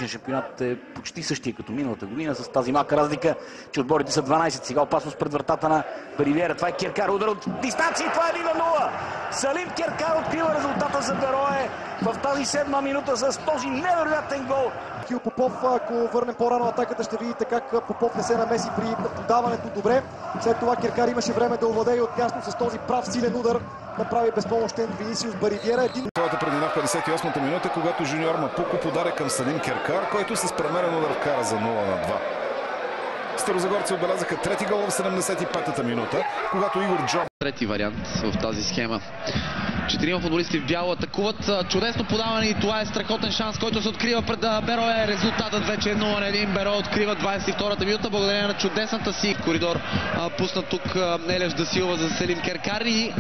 годишен шампионат е почти същия като миналата година, с тази малка разлика, че отборите са 12. Сега опасност пред вратата на Ривиера. Това е Керкар, удар от дистанция и това е 1-0. Салим Керкар открива резултата за Берое в тази 7-ма минута с този невероятен гол. Хил Попов, ако върнем по-рано атаката, ще видите как Попов не се намеси при подаването добре. След това Керкар имаше време да овладее отдясно с този прав силен удар. Направи безпомощен Винисиус Баривиера. Своята преднина в 58-та минута, когато жуниор Мапуко подаде към Салим Керкар, който с премерен удар вкара за 0-2. Старозагорци отбелязаха трети гол в 75-та минута, когато Игор Джоб. Трети вариант в тази схема. Четирима футболисти в бяло атакуват. Чудесно подаване и това е страхотен шанс, който се открива пред Берое. Резултатът вече е 0-1. Берое открива 22-та минута благодарение на чудесната си коридор. Пусна тук Елеш да Силва за Салим Керкар и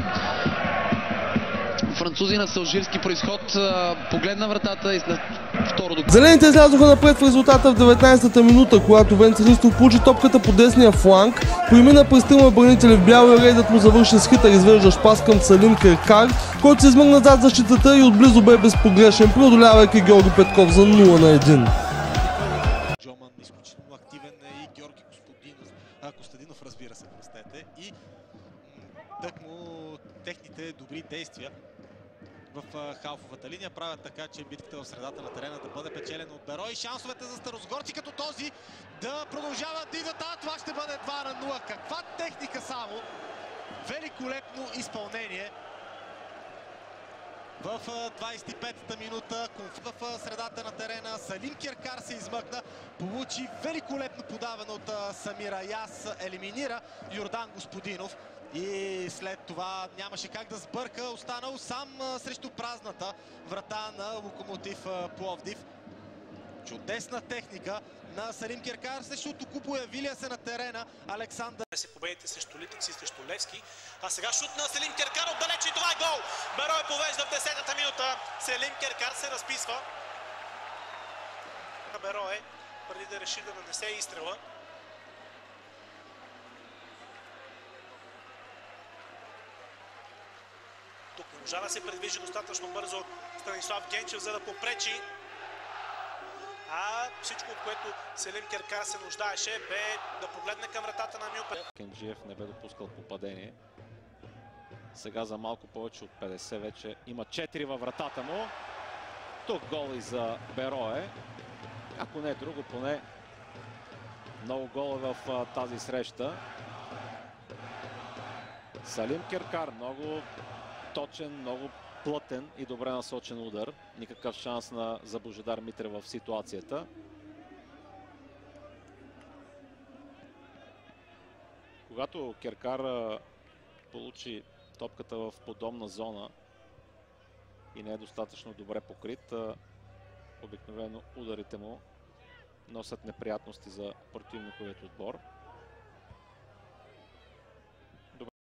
французина с алжирски произход погледна вратата и на второ до... Зелените излязоха напред в резултата в 19-та минута, когато Венци Христов получи топката по десния фланг, премина през трима бранители в бяло и рейдът му завърши с хитър извеждащ пас към Салим Керкар, който се измъгна зад защитата и отблизо бе безпогрешен, преодолявайки Георги Петков за 0-1. Джоман изключително активен и Георги Костадинов, разбира се, простете, и тъкмо техните добри действия в халфовата линия правят така, че битката в средата на терена да бъде печелена от Берое и шансовете за старозагорци като този да продължават да идват. Това ще бъде 2-0. Каква техника само! Великолепно изпълнение. В 25-та минута в средата на терена Салим Керкар се измъкна, получи великолепно подаване от Самир Аяс, елиминира Йордан Господинов и след това нямаше как да сбърка, останал сам срещу празната врата на Локомотив Пловдив. Чудесна техника на Салим Керкар, защото появилия се на терена Александър. Се победите срещу Литици, срещу Левски. А сега шут на Салим Керкар отдалече и това е гол! Берое повежда в 10-та минута. Салим Керкар се разписва. Берое, преди да реши да нанесе изстрела. Тук не можа да се предвижи достатъчно бързо Станислав Генчев, за да попречи. А всичко, от което Салим Керкар се нуждаеше, бе да погледне към вратата на Мюпе. Кенджиев не бе допускал попадение. Сега за малко повече от 50 вече има 4 във вратата му. Тук гол и за Берое. Ако не е друго, поне много голове в тази среща. Салим Керкар, много точен, много плътен и добре насочен удар. Никакъв шанс за Божидар Митрев в ситуацията. Когато Керкар получи топката в подобна зона и не е достатъчно добре покрит, обикновено ударите му носят неприятности за противниковият отбор.